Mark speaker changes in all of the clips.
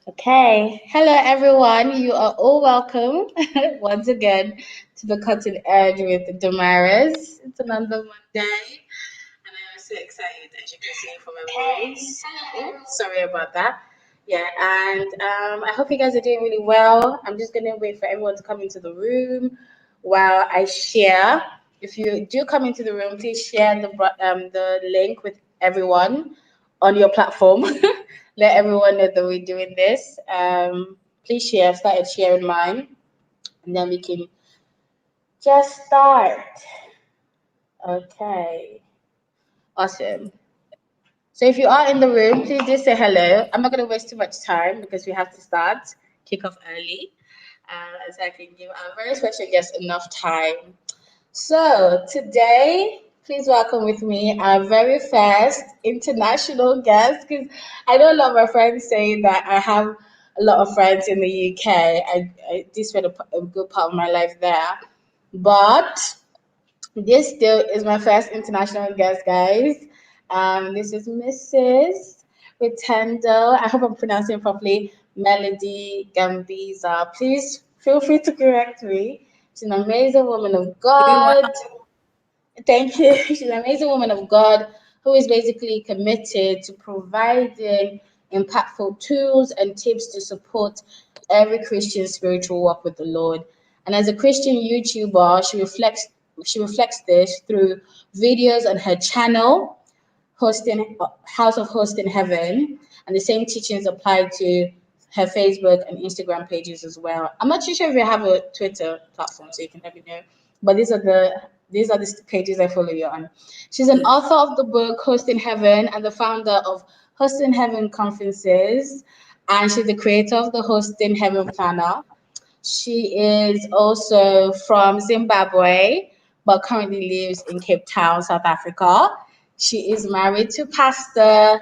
Speaker 1: Okay, hello everyone. You are all welcome once again to the Cutting Edge with Damaris. It's another Monday, and I am so excited as you can see from my voice. Sorry about that. Yeah, and I hope you guys are doing really well. I'm just gonna wait for everyone to come into the room while I share. If you do come into the room, please share the link with everyone on your platform. Let everyone know that we're doing this. Please share. I've started sharing mine, and then we can just start. Okay, awesome. So if you are in the room, please just say hello. I'm not going to waste too much time because we have to start, kick off early, so I can give our very special guest enough time. So today, please welcome with me our very first international guest. Because I know a lot of my friends say that I have a lot of friends in the UK. I did spend a good part of my life there, but this still is my first international guest, guys. This is Mrs. Rutendo. I hope I'm pronouncing it properly. Melody Gambiza. Please feel free to correct me. She's an amazing woman of
Speaker 2: Doing well.
Speaker 1: God. Thank you. She's an amazing woman of God who is basically committed to providing impactful tools and tips to support every Christian spiritual walk with the Lord. And as a Christian YouTuber, she reflects this through videos on her channel, hosting House of Host in Heaven, and the same teachings apply to her Facebook and Instagram pages as well. I'm not too sure if you have a Twitter platform, so you can let me know. But these are the pages I follow you on. She's an
Speaker 2: Yes.
Speaker 1: author of the book Host in Heaven and the founder of Host in Heaven conferences, and she's the creator of the Host in Heaven planner. She is also from Zimbabwe, but currently lives in Cape Town, South Africa. She is married to Pastor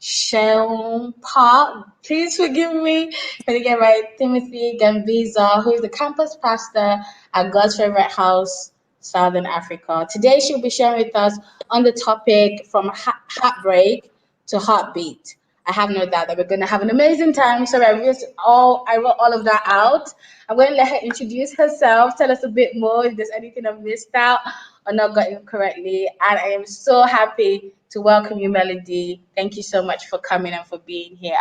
Speaker 1: Sheunopa. Please forgive me if I didn't get right. Timothy Gambiza, who is the campus pastor at God's Favorite House, Southern Africa. Today, she'll be sharing with us on the topic from heartbreak to heartbeat. I have no doubt that we're going to have an amazing time. So I wrote all of that out. I'm going to let her introduce herself, tell us a bit more if there's anything I've missed out or not gotten correctly. And I am so happy to welcome you, Melody. Thank you so much for coming and for being here.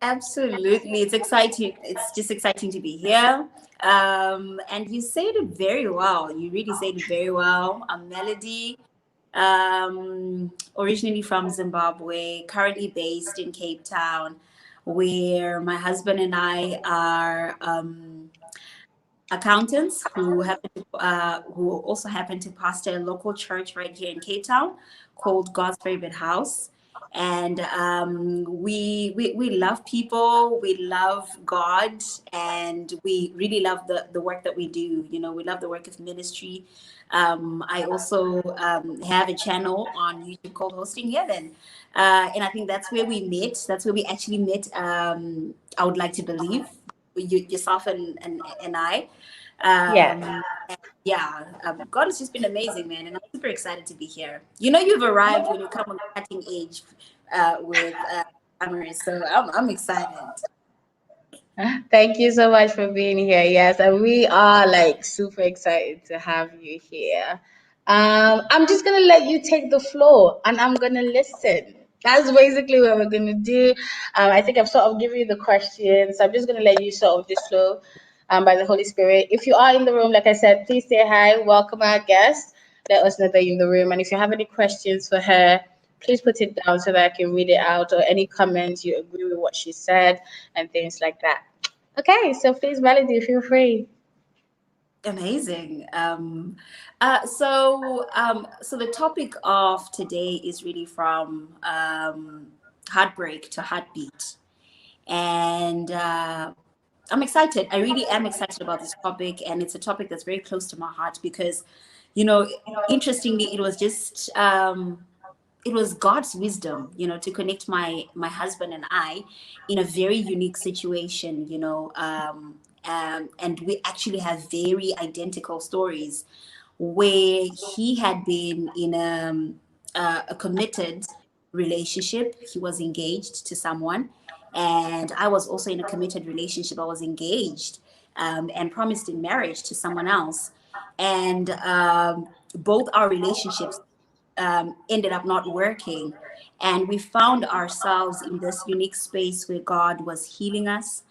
Speaker 2: Absolutely. It's exciting. It's just exciting to be here. And you said it very well. You really said it very well. I'm Melody, originally from Zimbabwe, currently based in Cape Town, where my husband and I are accountants who also happen to pastor a local church right here in Cape Town called God's Favorite House. And we love people, we love God, and we really love the work that we do. You know, we love the work of ministry. I also have a channel on YouTube called Hosting Heaven. And I think that's where we met. That's where we actually met. I would like to believe yourself and I.
Speaker 1: Yes.
Speaker 2: Yeah, God has just been amazing, man, and I'm super excited to be here. You know, you've arrived when you come on the cutting age with Damaris, so I'm excited.
Speaker 1: Thank you so much for being here. Yes, and we are like super excited to have you here. I'm just gonna let you take the floor and I'm gonna listen. That's basically what we're gonna do. I think I've sort of given you the questions. So I'm just gonna let you sort of just flow by the Holy Spirit. If you are in the room, like I said, please say hi, welcome our guest. Let us know that you're in the room. And if you have any questions for her, please put it down so that I can read it out or any comments you agree with what she said and things like that. Okay, so please, Melody, feel free.
Speaker 2: Amazing. So the topic of today is really from heartbreak to heartbeat, and I'm excited. I really am excited about this topic, and it's a topic that's very close to my heart because, you know, interestingly, it was God's wisdom, you know, to connect my husband and I in a very unique situation, and we actually have very identical stories where he had been in a committed relationship. He was engaged to someone, And I was also in a committed relationship. I was engaged and promised in marriage to someone else. And both our relationships ended up not working. And we found ourselves in this unique space where God was healing us,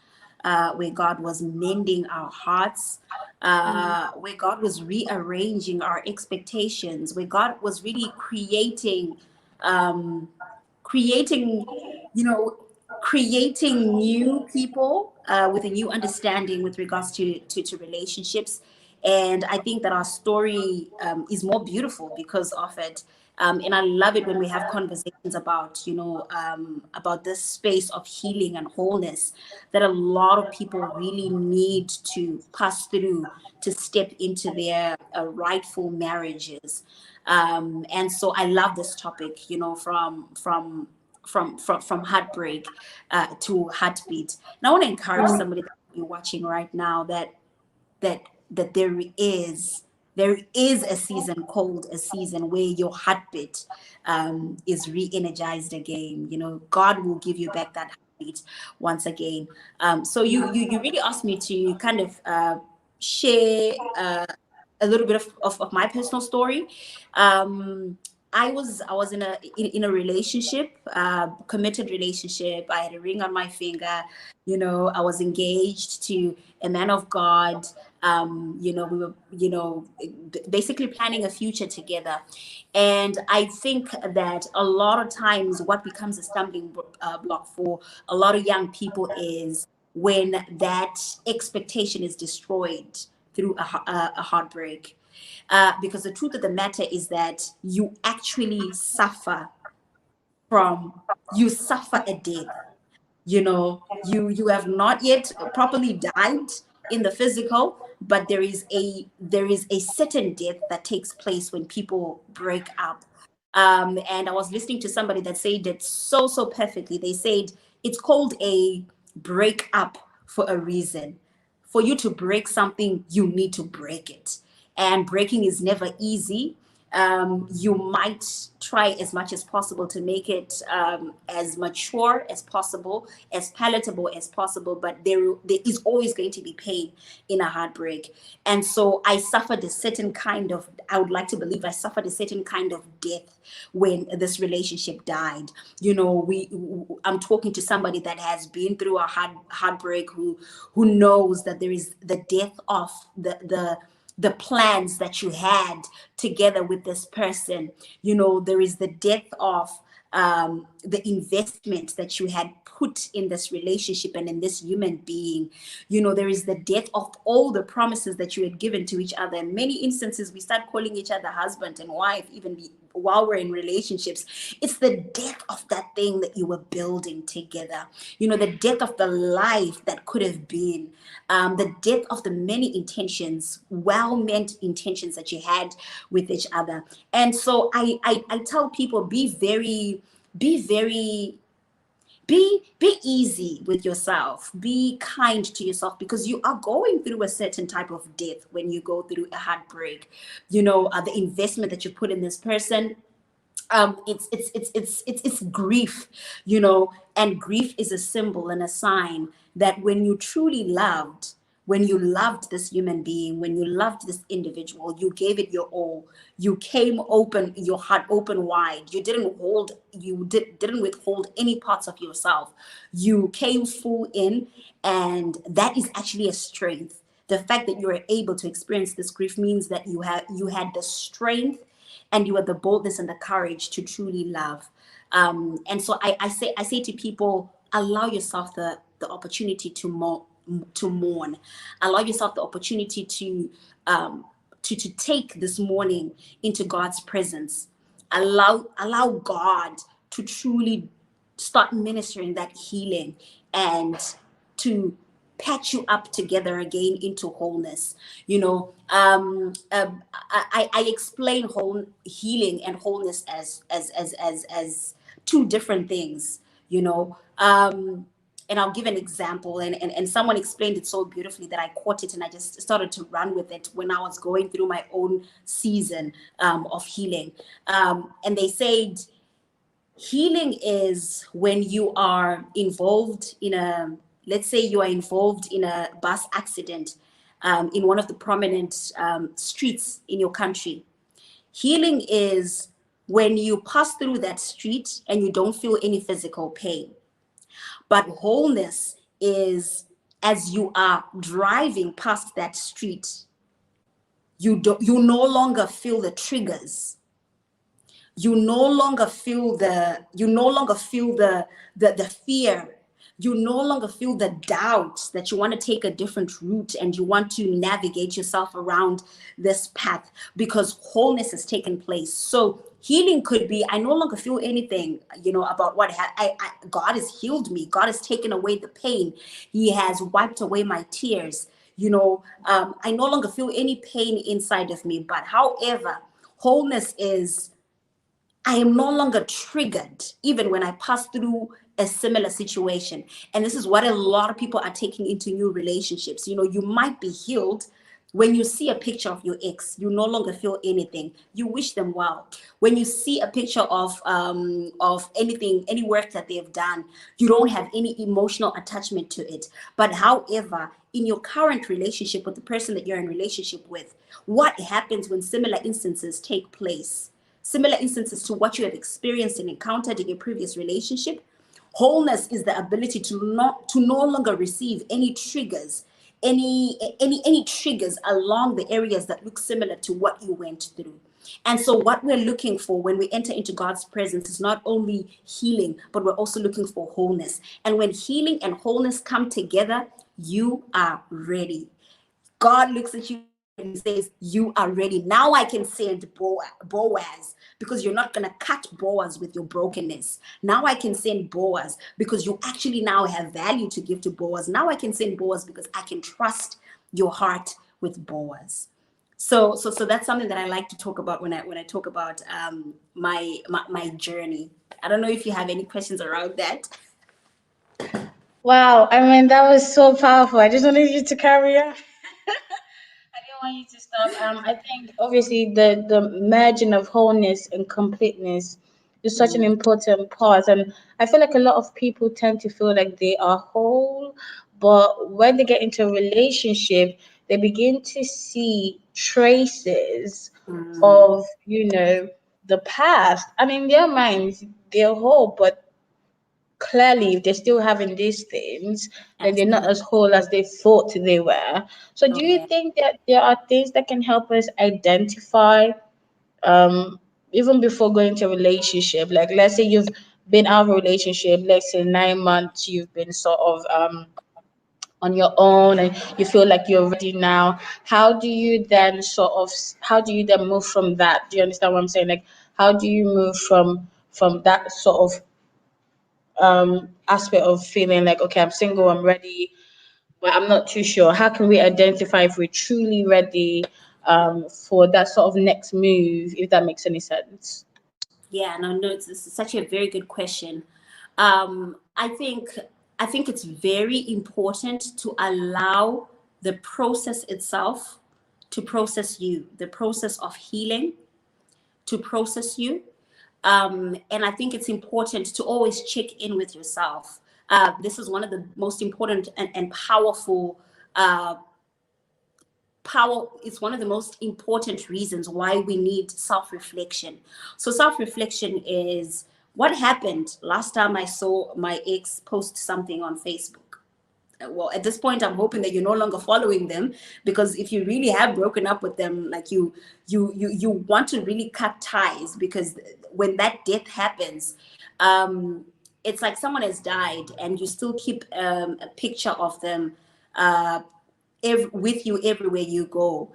Speaker 2: where God was mending our hearts, where God was rearranging our expectations, where God was really creating, you know, creating new people with a new understanding with regards to relationships. And I think that our story is more beautiful because of it. And I love it when we have conversations about, about this space of healing and wholeness that a lot of people really need to pass through to step into their rightful marriages. And so I love this topic, from heartbreak to heartbeat. And I want to encourage somebody that you're watching right now that that there is a season called a season where your heartbeat is re-energized again. God will give you back that heartbeat once again. So you really asked me to kind of share a little bit of my personal story. I was in a relationship, committed relationship. I had a ring on my finger. I was engaged to a man of God. We were, basically planning a future together. And I think that a lot of times what becomes a stumbling block for a lot of young people is when that expectation is destroyed through a heartbreak. Because the truth of the matter is that you suffer a death. You have not yet properly died in the physical, but there is a certain death that takes place when people break up. And I was listening to somebody that said it so perfectly. They said it's called a break up for a reason. For you to break something, you need to break it. And breaking is never easy. You might try as much as possible to make it as mature as possible, as palatable as possible, but there is always going to be pain in a heartbreak. And so I would like to believe I suffered a certain kind of death when this relationship died. I'm talking to somebody that has been through a heartbreak, who knows that there is the death of the plans that you had together with this person. There is the death of the investment that you had put in this relationship and in this human being. There is the death of all the promises that you had given to each other. In many instances, we start calling each other husband and wife, while we're in relationships. It's the death of that thing that you were building together. The death of the life that could have been, the death of the many intentions, well-meant intentions that you had with each other. And so I tell people, be easy with yourself, be kind to yourself, because you are going through a certain type of death when you go through a heartbreak. The investment that you put in this person, it's grief. And grief is a symbol and a sign that when you loved this human being, when you loved this individual, you gave it your all. You came open, your heart open wide. Didn't withhold any parts of yourself. You came full in, and that is actually a strength. The fact that you are able to experience this grief means that you had the strength, and you had the boldness and the courage to truly love. And so I say to people, allow yourself the opportunity to mourn. Allow yourself the opportunity to take this morning into God's presence. Allow God to truly start ministering that healing, and to patch you up together again into wholeness. I explain healing and wholeness as two different things. And I'll give an example, and someone explained it so beautifully that I caught it and I just started to run with it when I was going through my own season of healing. And they said, Healing is when you are involved in a, let's say you are involved in a bus accident in one of the prominent streets in your country. Healing is when you pass through that street and you don't feel any physical pain. But wholeness is as you are driving past that street, you no longer feel the triggers. You no longer feel the fear. You no longer feel the doubt that you want to take a different route and you want to navigate yourself around this path because wholeness has taken place. So healing could be, I no longer feel anything, about what God has healed me. God has taken away the pain. He has wiped away my tears. I no longer feel any pain inside of me. But however, wholeness is, I am no longer triggered even when I pass through a similar situation. And this is what a lot of people are taking into new relationships. You might be healed. When you see a picture of your ex, you no longer feel anything. You wish them well. When you see a picture of anything, any work that they have done, you don't have any emotional attachment to it. But however, in your current relationship with the person that you're in relationship with, what happens when similar instances take place? Similar instances to what you have experienced and encountered in your previous relationship. Wholeness is the ability to no longer receive any triggers, any triggers along the areas that look similar to what you went through. And so what we're looking for when we enter into God's presence is not only healing, but we're also looking for wholeness. And when healing and wholeness come together, you are ready. God looks at you and he says, you are ready. Now I can send Boaz because you're not going to cut Boaz with your brokenness. Now I can send Boaz because you actually now have value to give to Boaz. Now I can send Boaz because I can trust your heart with Boaz. So that's something that I like to talk about when I talk about my journey. I don't know if you have any questions around that.
Speaker 1: Wow, I mean that was so powerful. I just wanted you to carry on. I didn't want you to stop. I think obviously the merging of wholeness and completeness is such an important part, and I feel like a lot of people tend to feel like they are whole, but when they get into a relationship, they begin to see traces
Speaker 2: Mm,
Speaker 1: of the past, and in their minds they're whole, but clearly if they're still having these things, then they're not
Speaker 2: absolutely.
Speaker 1: as whole as they thought they were. So
Speaker 2: Oh
Speaker 1: do you
Speaker 2: yeah.
Speaker 1: think that there are things that can help us identify, um even before going to a relationship? Like let's say you've been out of a relationship, let's say 9 months, you've been sort of on your own and you feel like you're ready now. How do you then move from that? Do you understand what I'm saying? Like how do you move from that sort of aspect of feeling like, okay, I'm single, I'm ready, but I'm not too sure. How can we identify if we're truly ready for that sort of next move, if that makes any sense?
Speaker 2: Yeah, no, it's such a very good question. I think it's very important to allow the process itself to process you, the process of healing to process you. And I think it's important to always check in with yourself. This is one of the most important and powerful power. It's one of the most important reasons why we need self-reflection. So self-reflection is, what happened last time I saw my ex post something on Facebook? Well, at this point I'm hoping that you're no longer following them, because if you really have broken up with them, like you want to really cut ties, because when that death happens, it's like someone has died and you still keep a picture of them uh, with you everywhere you go.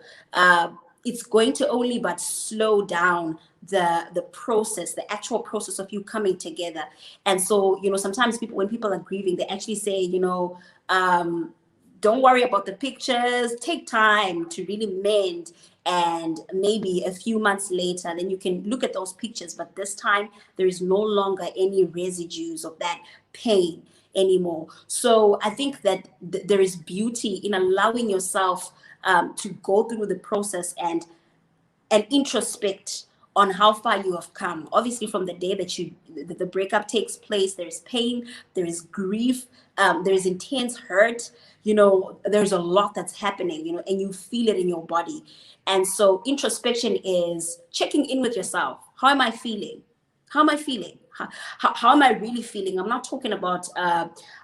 Speaker 2: It's going to only but slow down the process, the actual process of you coming together. And so, sometimes people, when people are grieving, they actually say, don't worry about the pictures, take time to really mend, and maybe a few months later then you can look at those pictures, but this time there is no longer any residues of that pain anymore. So I think that there is beauty in allowing yourself to go through the process and introspect on how far you have come. Obviously, from the day that the breakup takes place, there's pain, there is grief, there is intense hurt. There's a lot that's happening, and you feel it in your body. And so introspection is checking in with yourself. How am I feeling? How am I feeling? How am I really feeling? I'm not talking about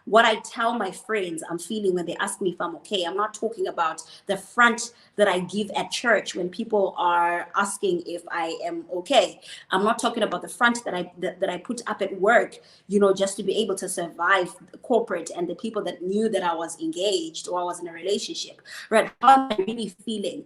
Speaker 2: what I tell my friends I'm feeling when they ask me if I'm okay. I'm not talking about the front that I give at church when people are asking if I am okay. I'm not talking about the front that I put up at work, just to be able to survive corporate and the people that knew that I was engaged or I was in a relationship, right? How am I really feeling?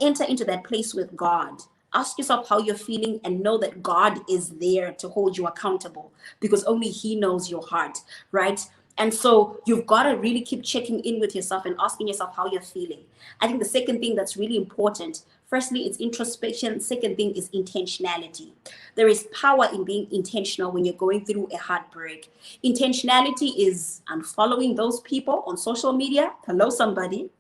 Speaker 2: Enter into that place with God. Ask yourself how you're feeling and know that God is there to hold you accountable, because only He knows your heart, right? And so you've got to really keep checking in with yourself and asking yourself how you're feeling. I think the second thing that's really important, firstly, it's introspection. Second thing is intentionality. There is power in being intentional when you're going through a heartbreak. Intentionality is unfollowing those people on social media. Hello, somebody.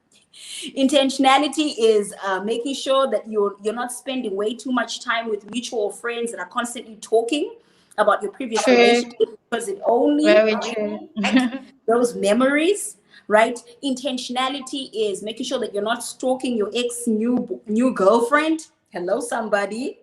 Speaker 2: Intentionality is making sure that you're not spending way too much time with mutual friends that are constantly talking about your previous
Speaker 1: True.
Speaker 2: relationship, because it only
Speaker 1: Very
Speaker 2: brings
Speaker 1: true.
Speaker 2: back those memories, right? Intentionality is making sure that you're not stalking your ex new girlfriend. Hello, somebody.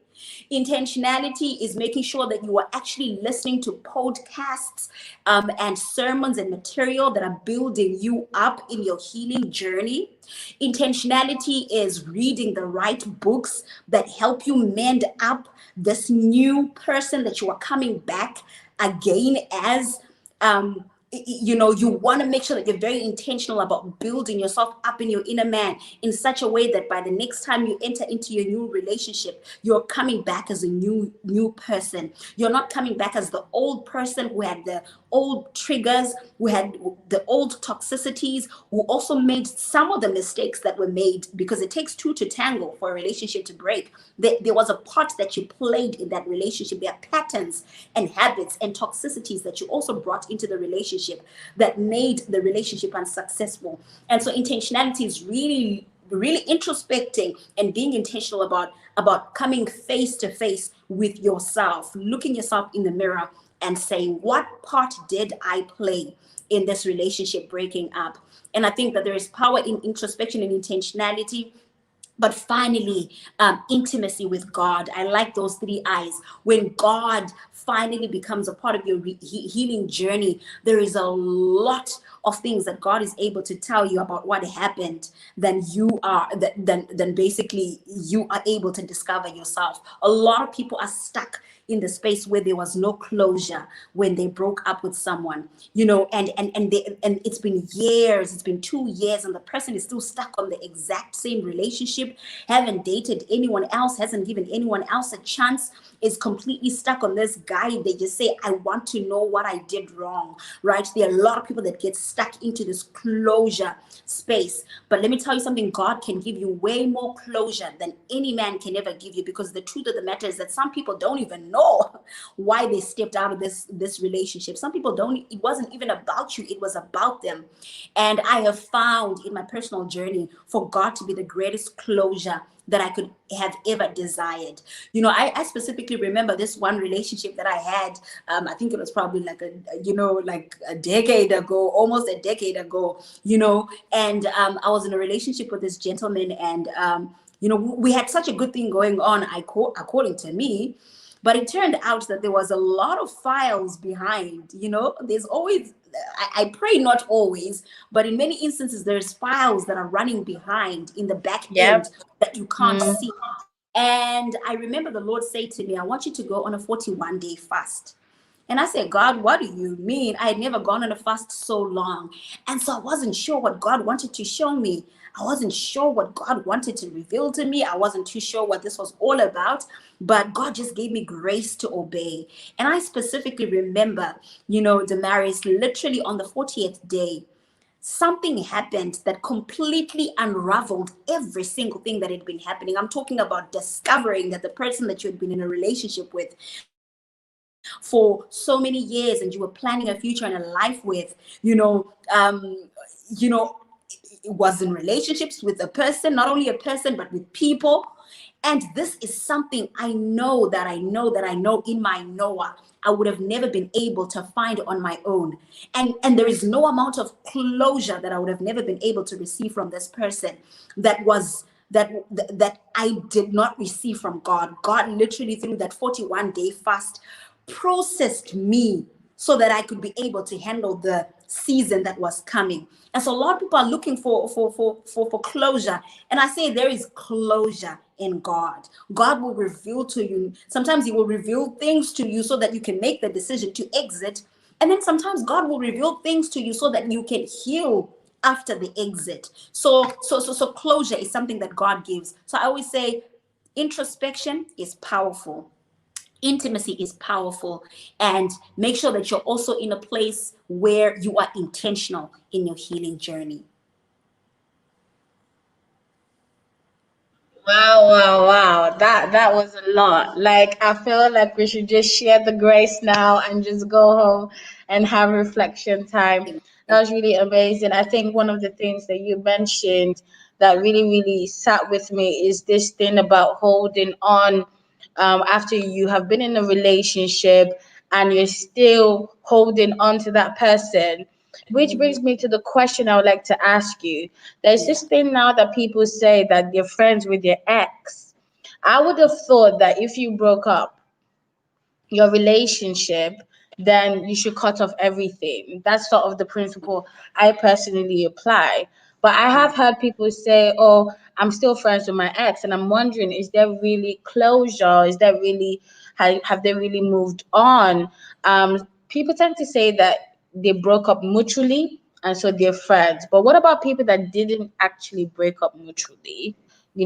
Speaker 2: Intentionality is making sure that you are actually listening to podcasts and sermons and material that are building you up in your healing journey. Intentionality is reading the right books that help you mend up this new person that you are coming back again as. You want to make sure that you're very intentional about building yourself up in your inner man in such a way that by the next time you enter into your new relationship, you're coming back as a new person. You're not coming back as the old person who had the old triggers, who had the old toxicities, who also made some of the mistakes that were made, because it takes two to tango for a relationship to break. There was a part that you played in that relationship. There are patterns and habits and toxicities that you also brought into the relationship that made the relationship unsuccessful. And so intentionality is really introspecting and being intentional about coming face to face with yourself, looking yourself in the mirror and saying, what part did I play in this relationship breaking up? And I think that there is power in introspection and intentionality. But finally, intimacy with God. I like those three I's. When God finally becomes a part of your healing journey, there is a lot of things that God is able to tell you about what happened. Then basically you are able to discover yourself. A lot of people are stuck in the space where there was no closure when they broke up with someone, and it's been years, it's been 2 years, and the person is still stuck on the exact same relationship, haven't dated anyone else, hasn't given anyone else a chance, is completely stuck on this guy. They just say, I want to know what I did wrong, right? There are a lot of people that get stuck into this closure space. But let me tell you something, God can give you way more closure than any man can ever give you, because the truth of the matter is that some people don't even know why they stepped out of this relationship. Some people don't, it wasn't even about you, it was about them. And I have found in my personal journey for God to be the greatest closure that I could have ever desired. I specifically remember this one relationship that I had. I think it was probably like a decade ago, almost a decade ago, and I was in a relationship with this gentleman, and we had such a good thing going on, according to me. But it turned out that there was a lot of files behind. There's always, I pray not always, but in many instances, there's files that are running behind in the back end
Speaker 1: Yep.
Speaker 2: that you can't see. And I remember the Lord say to me, I want you to go on a 41-day fast. And I said, God, what do you mean? I had never gone on a fast so long. And so I wasn't sure what God wanted to show me. I wasn't sure what God wanted to reveal to me. I wasn't too sure what this was all about. But God just gave me grace to obey. And I specifically remember, Damaris, literally on the 40th day, something happened that completely unraveled every single thing that had been happening. I'm talking about discovering that the person that you had been in a relationship with for so many years and you were planning a future and a life with, was in relationships with a person, not only a person, but with people. And this is something I know in my Noah I would have never been able to find on my own. And there is no amount of closure that I would have never been able to receive from this person that I did not receive from God. God literally through that 41-day fast processed me so that I could be able to handle the season that was coming. And so a lot of people are looking for closure. And I say there is closure in God. God will reveal to you. Sometimes he will reveal things to you so that you can make the decision to exit. And then sometimes God will reveal things to you so that you can heal after the exit. So closure is something that God gives. So I always say introspection is powerful. Intimacy is powerful, and make sure that you're also in a place where you are intentional in your healing journey.
Speaker 1: Wow, wow, wow. That was a lot. Like I feel like we should just share the grace now and just go home and have reflection time. That was really amazing. I think one of the things that you mentioned that really, really sat with me is this thing about holding on after you have been in a relationship and you're still holding on to that person. Which brings me to the question I would like to ask you. There's
Speaker 2: Yeah.
Speaker 1: this thing now that people say that they're friends with their ex. I would have thought that if you broke up your relationship, then you should cut off everything. That's sort of the principle I personally apply. But I have
Speaker 2: Right.
Speaker 1: heard people say, oh, I'm still friends with my ex. And I'm wondering, is there really closure? Is there really, have they really moved on? People tend to say that they broke up mutually and so they're friends. But what about people that didn't actually break up mutually?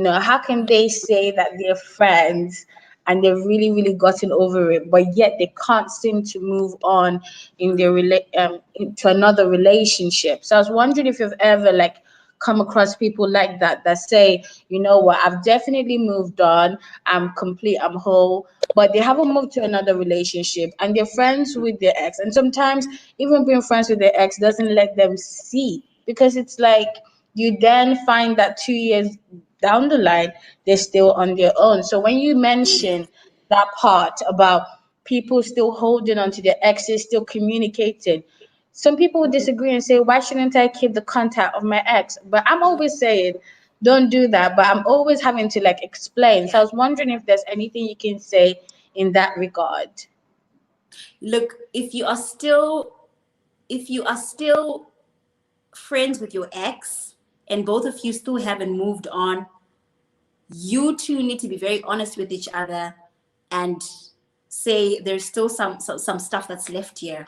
Speaker 1: How can they say that they're friends and they've really, really gotten over it, but yet they can't seem to move on in their into another relationship? So I was wondering if you've ever like come across people like that say, you know what, I've definitely moved on, I'm complete, I'm whole, but they haven't moved to another relationship and they're friends with their ex. And sometimes even being friends with their ex doesn't let them see, because it's like you then find that 2 years down the line they're still on their own. So when you mention that part about people still holding on to their exes, still communicating, some people would disagree and say, why shouldn't I keep the contact of my ex? But I'm always saying, don't do that. But I'm always having to like explain. So I
Speaker 2: Yeah.
Speaker 1: was wondering if there's anything you can say in that regard.
Speaker 2: Look, if you are still friends with your ex and both of you still haven't moved on, you two need to be very honest with each other and say there's still some stuff that's left here.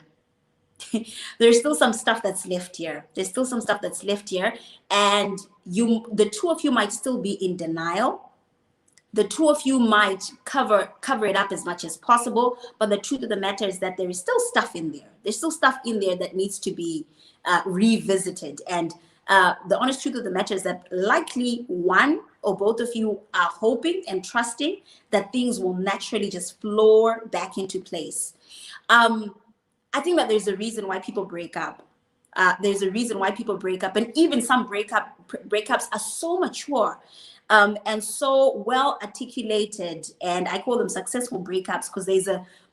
Speaker 2: There's still some stuff that's left here. There's still some stuff that's left here, and the two of you might still be in denial. The two of you might cover it up as much as possible, but the truth of the matter is that there is still stuff in there. There's still stuff in there that needs to be revisited. And the honest truth of the matter is that likely one or both of you are hoping and trusting that things will naturally just flow back into place. I think that there's a reason why people break up. There's a reason why people break up, and even some breakups are so mature and so well articulated, and I call them successful breakups because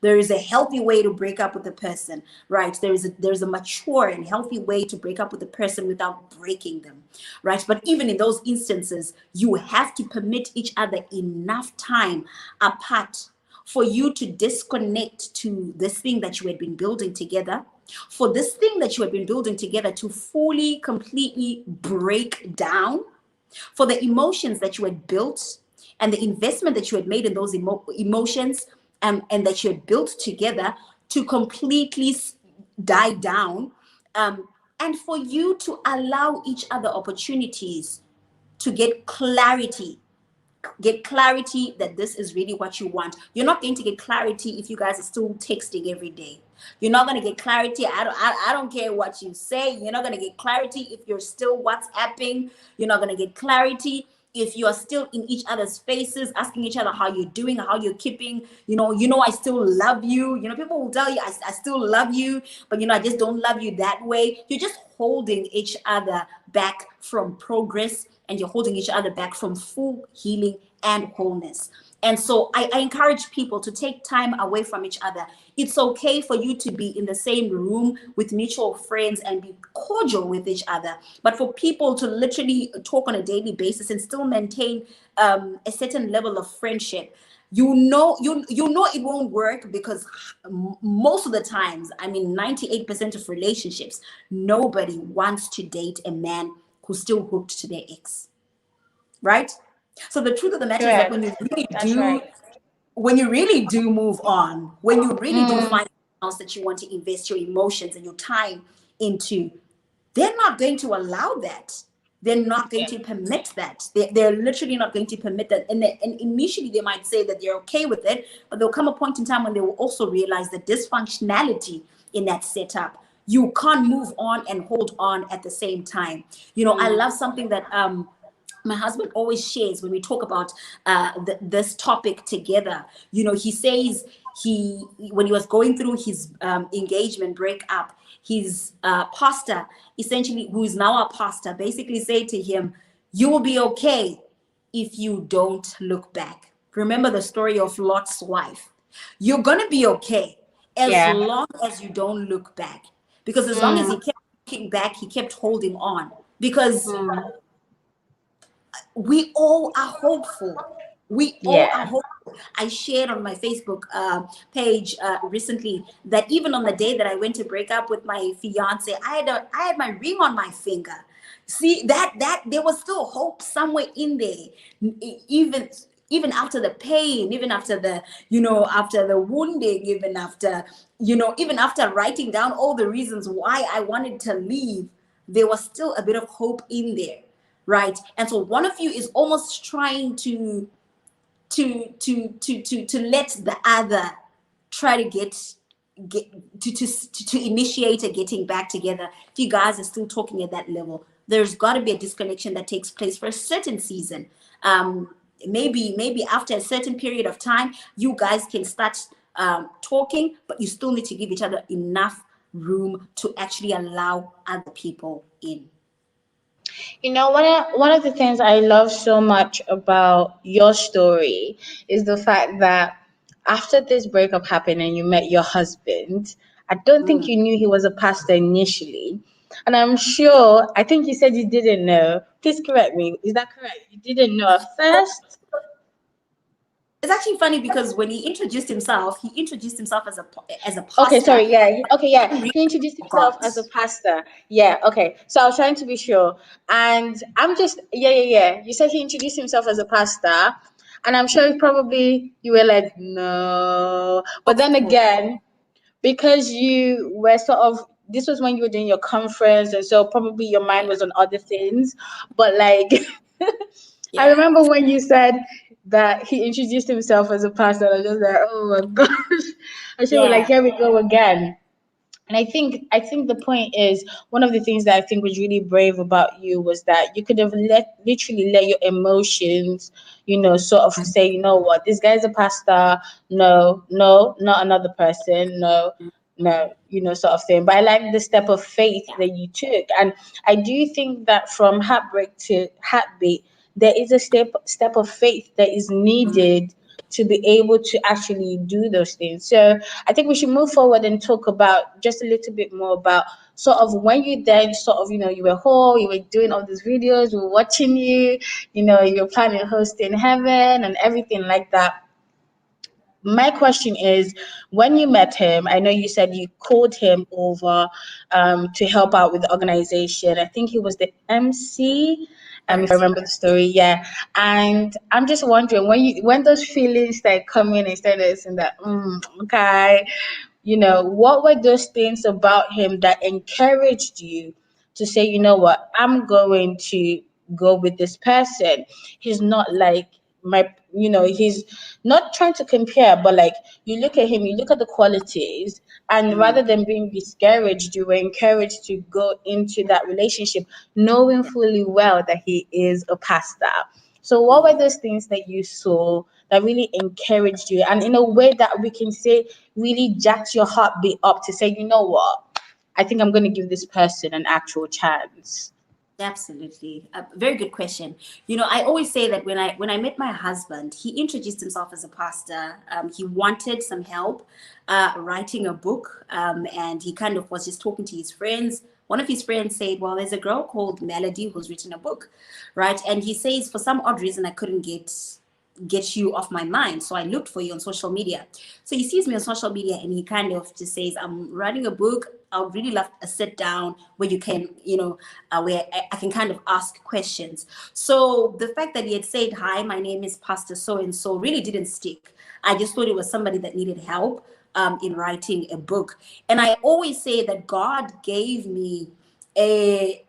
Speaker 2: there is a healthy way to break up with a person, right? There's a mature and healthy way to break up with a person without breaking them, right? But even in those instances, you have to permit each other enough time apart for you to disconnect to this thing that you had been building together, for this thing that you had been building together to fully, completely break down, for the emotions that you had built and the investment that you had made in those emotions and that you had built together to completely die down, and for you to allow each other opportunities to get clarity that this is really what you want. You're not going to get clarity if you guys are still texting every day. You're not going to get clarity. I don't care what you say. You're not going to get clarity if you're still WhatsApping. You're not going to get clarity if you are still in each other's faces, asking each other how you're doing, how you're keeping. I still love you. People will tell you, I still love you, but I just don't love you that way. You're just holding each other back from progress, and you're holding each other back from full healing and wholeness. And so I encourage people to take time away from each other. It's okay for you to be in the same room with mutual friends and be cordial with each other. But for people to literally talk on a daily basis and still maintain a certain level of friendship, you know it won't work, because most of the times, I mean 98% of relationships, nobody wants to date a man who's still hooked to their ex, right? So the truth of the matter is that
Speaker 1: Correct. That's right.
Speaker 2: when you really do move on, when you really do
Speaker 1: Mm,
Speaker 2: find something else that you want to invest your emotions and your time into, they're not going to allow that. They're not going
Speaker 1: yeah.
Speaker 2: to permit that. They're literally not going to permit that. And initially, they might say that they're okay with it, but there'll come a point in time when they will also realize the dysfunctionality in that setup. You can't move on and hold on at the same time. You know, I
Speaker 1: Mm,
Speaker 2: love something that my husband always shares when we talk about this topic together. You know, he says when he was going through his engagement breakup, his pastor, essentially, who is now a pastor, basically said to him, "You will be okay if you don't look back." Remember the story of Lot's wife. You're gonna be okay as
Speaker 1: yeah.
Speaker 2: long as you don't look back, because as long as
Speaker 1: Mm,
Speaker 2: he kept looking back, he kept holding on, because
Speaker 1: mm,
Speaker 2: we all are hopeful. We all are
Speaker 1: yeah.
Speaker 2: hopeful. I shared on my Facebook page recently that even on the day that I went to break up with my fiance, I had my ring on my finger. See that there was still hope somewhere in there, even after the pain, even after the after the wounding, even after writing down all the reasons why I wanted to leave, there was still a bit of hope in there, right? And so one of you is almost trying to let the other try to get to initiate a getting back together. If you guys are still talking at that level, there's got to be a disconnection that takes place for a certain season. Maybe after a certain period of time, you guys can start talking, but you still need to give each other enough room to actually allow other people in.
Speaker 1: You know, one of the things I love so much about your story is the fact that after this breakup happened and you met your husband, I don't think
Speaker 2: Mm.
Speaker 1: you knew he was a pastor initially. And I'm sure, I think you said you didn't know. Please correct me. Is that correct? You didn't know at first?
Speaker 2: It's actually funny because when he introduced himself as a
Speaker 1: Okay,
Speaker 2: pastor.
Speaker 1: sorry. Yeah. Okay,
Speaker 2: I
Speaker 1: yeah.
Speaker 2: didn't really
Speaker 1: He introduced
Speaker 2: know
Speaker 1: himself
Speaker 2: God.
Speaker 1: as a pastor. Yeah. Okay. So I was trying to be sure, and I'm just yeah. You said he introduced himself as a pastor, and I'm sure probably you were like no, but
Speaker 2: Of
Speaker 1: then
Speaker 2: course.
Speaker 1: again, because you were sort of this was when you were doing your conference, and so probably your mind
Speaker 2: Yeah.
Speaker 1: was on other things. But like, I
Speaker 2: Yeah.
Speaker 1: remember when you said that he introduced himself as a pastor. I was just like, oh my gosh. I should be like,
Speaker 2: Yeah.
Speaker 1: here we go again. And I think the point is one of the things that I think was really brave about you was that you could have literally let your emotions, sort of say, you know what, this guy's a pastor. No, no, not another person. No, no, sort of thing. But I like the step of faith
Speaker 2: Yeah.
Speaker 1: that you took, and I do think that from heartbreak to heartbeat, there is a step of faith that is needed to be able to actually do those things. So I think we should move forward and talk about just a little bit more about sort of when you then sort of, you were whole, you were doing all these videos, we were watching you, you were planning host in heaven and everything like that. My question is, when you met him, I know you said you called him over to help out with the organization. I think he was the MC, if I
Speaker 2: Correct.
Speaker 1: remember the story, yeah. And I'm just wondering when those feelings start coming and started saying that, okay, what were those things about him that encouraged you to say, you know what, I'm going to go with this person. He's not like he's not trying to compare, but like you look at him, you look at the qualities, and rather than being discouraged, you were encouraged to go into that relationship, knowing fully well that he is a pastor. So, what were those things that you saw that really encouraged you, and in a way that we can say really jacked your heartbeat up to say, you know what, I think I'm going to give this person an actual chance?
Speaker 2: Absolutely. A very good question. You know, I always say that when I met my husband, he introduced himself as a pastor. He wanted some help writing a book, and he kind of was just talking to his friends. One of his friends said, "Well, there's a girl called Melody who's written a book, right?" And he says, for some odd reason, I couldn't get you off my mind. So I looked for you on social media. So he sees me on social media and he kind of just says, "I'm writing a book. I would really love a sit down where you can, where I can kind of ask questions." So the fact that he had said, "Hi, my name is Pastor so and so," really didn't stick. I just thought it was somebody that needed help in writing a book. And I always say that God gave me a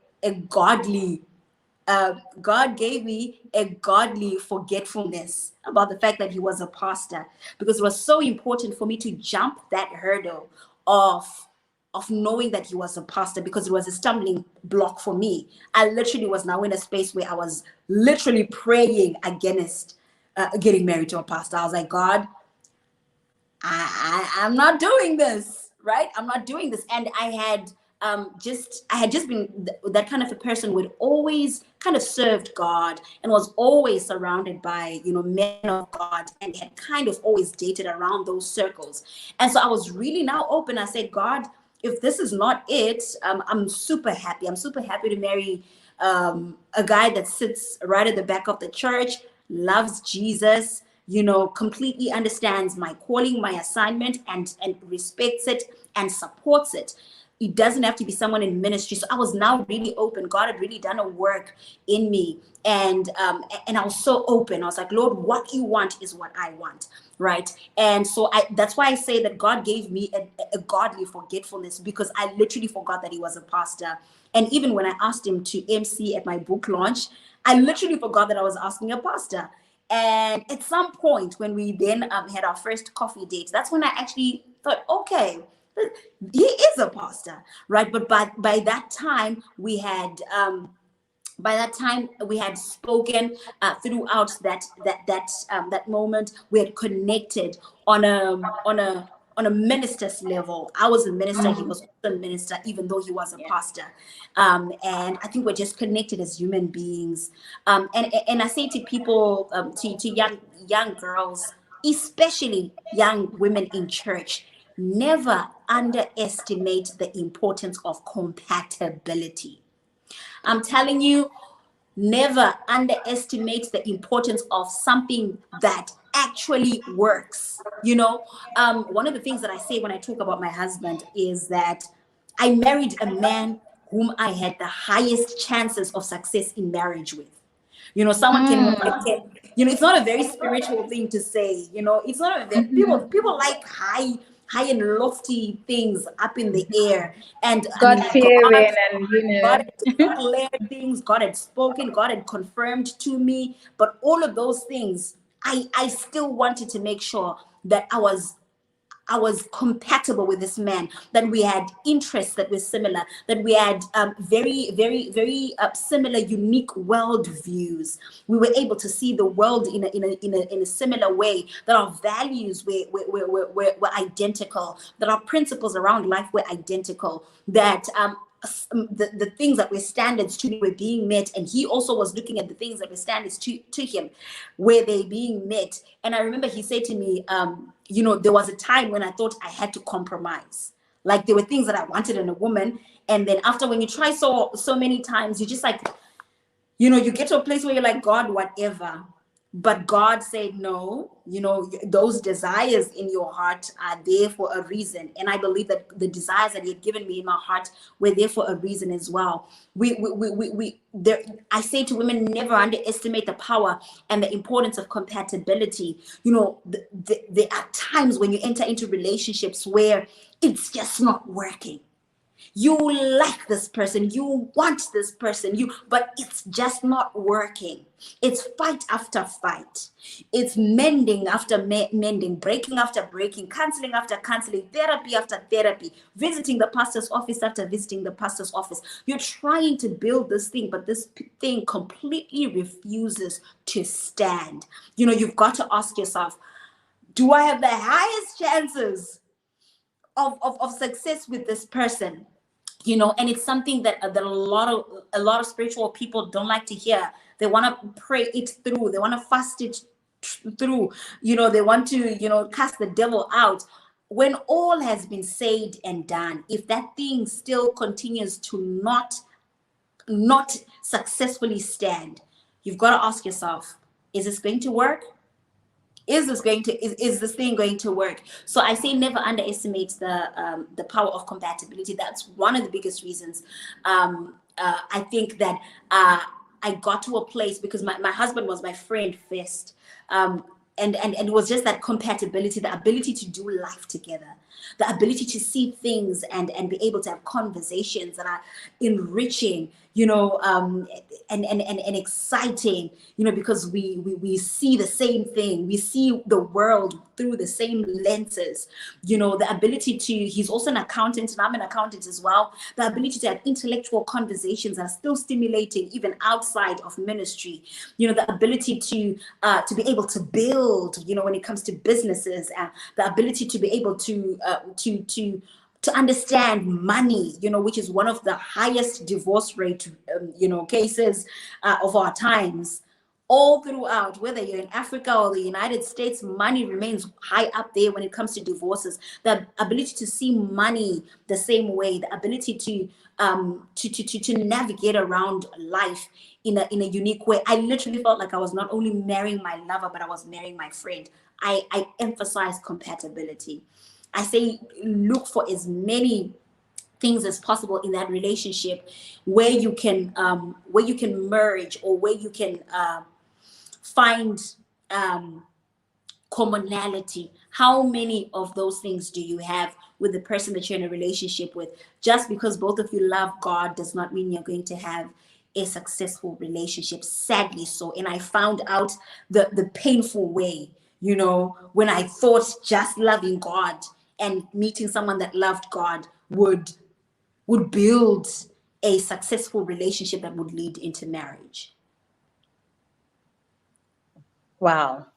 Speaker 2: godly God gave me a godly forgetfulness about the fact that he was a pastor, because it was so important for me to jump that hurdle of knowing that he was a pastor, because it was a stumbling block for me. I literally was now in a space where I was literally praying against getting married to a pastor. I was like, "God, I'm not doing this, right? I'm not doing this." And I had just been that kind of a person who had always kind of served God and was always surrounded by, men of God, and had kind of always dated around those circles. And so I was really now open. I said, "God, if this is not it, I'm super happy. I'm super happy to marry a guy that sits right at the back of the church, loves Jesus, completely understands my calling, my assignment, and respects it and supports it. It doesn't have to be someone in ministry." So I was now really open. God had really done a work in me, and I was so open. I was like, "Lord, what you want is what I want." Right. And so that's why I say that God gave me a godly forgetfulness, because I literally forgot that he was a pastor. And even when I asked him to MC at my book launch, I literally forgot that I was asking a pastor. And at some point, when we then had our first coffee date, that's when I actually thought, okay, he is a pastor, right? But by that time, we had spoken throughout that moment. We had connected on a minister's level. I was a minister, he was also a minister, even though he was a pastor. And I think we're just connected as human beings. And I say to people, to young girls, especially young women in church, never underestimate the importance of compatibility. I'm telling you, never underestimate the importance of something that actually works. One of the things that I say when I talk about my husband is that I married a man whom I had the highest chances of success in marriage with. Someone it's not a very spiritual thing to say. It's not a very, people like high and lofty things up in the air. And I
Speaker 1: God
Speaker 2: mean,
Speaker 1: fearing and
Speaker 2: God had declared things, God had spoken, God had confirmed to me. But all of those things, I still wanted to make sure that I was compatible with this man, that we had interests that were similar, that we had very, very, very similar, unique world views. We were able to see the world in a similar way, that our values were identical, that our principles around life were identical, that the things that were standards to me were being met, and he also was looking at the things that were standards to him, were they being met. And I remember he said to me, there was a time when I thought I had to compromise. Like, there were things that I wanted in a woman, and then after, when you try so many times, you just like, you get to a place where you're like, "God, whatever." But God said, "No, those desires in your heart are there for a reason." And I believe that the desires that he had given me in my heart were there for a reason as well. I say to women, never underestimate the power and the importance of compatibility. There are times when you enter into relationships where it's just not working. You like this person, you want this person, but it's just not working. It's fight after fight. It's mending after mending, breaking after breaking, counseling after counseling, therapy after therapy, visiting the pastor's office after visiting the pastor's office. You're trying to build this thing, but this thing completely refuses to stand. You've got to ask yourself, do I have the highest chances of success with this person? And it's something that a lot of spiritual people don't like to hear. They want to pray it through, they want to fast it through, they want to cast the devil out. When all has been said and done, if that thing still continues to not successfully stand, you've got to ask yourself, is this going to work? Is this thing going to work? So I say never underestimate the power of compatibility. That's one of the biggest reasons. I think that I got to a place because my husband was my friend first. And it was just that compatibility, the ability to do life together, the ability to see things and be able to have conversations that are enriching, and exciting, because we see the same thing, we see the world through the same lenses, the ability to, he's also an accountant and I'm an accountant as well, the ability to have intellectual conversations are still stimulating even outside of ministry, the ability to be able to build, when it comes to businesses, the ability to be able to understand money, which is one of the highest divorce rate, cases of our times. All throughout, whether you're in Africa or the United States, money remains high up there when it comes to divorces. The ability to see money the same way, the ability to navigate around life in a unique way. I literally felt like I was not only marrying my lover, but I was marrying my friend. I emphasize compatibility. I say look for as many things as possible in that relationship where you can merge, or where you can find commonality. How many of those things do you have with the person that you're in a relationship with? Just because both of you love God does not mean you're going to have a successful relationship, sadly so. And I found out the painful way, when I thought just loving God and meeting someone that loved God would build a successful relationship that would lead into marriage.
Speaker 1: Wow.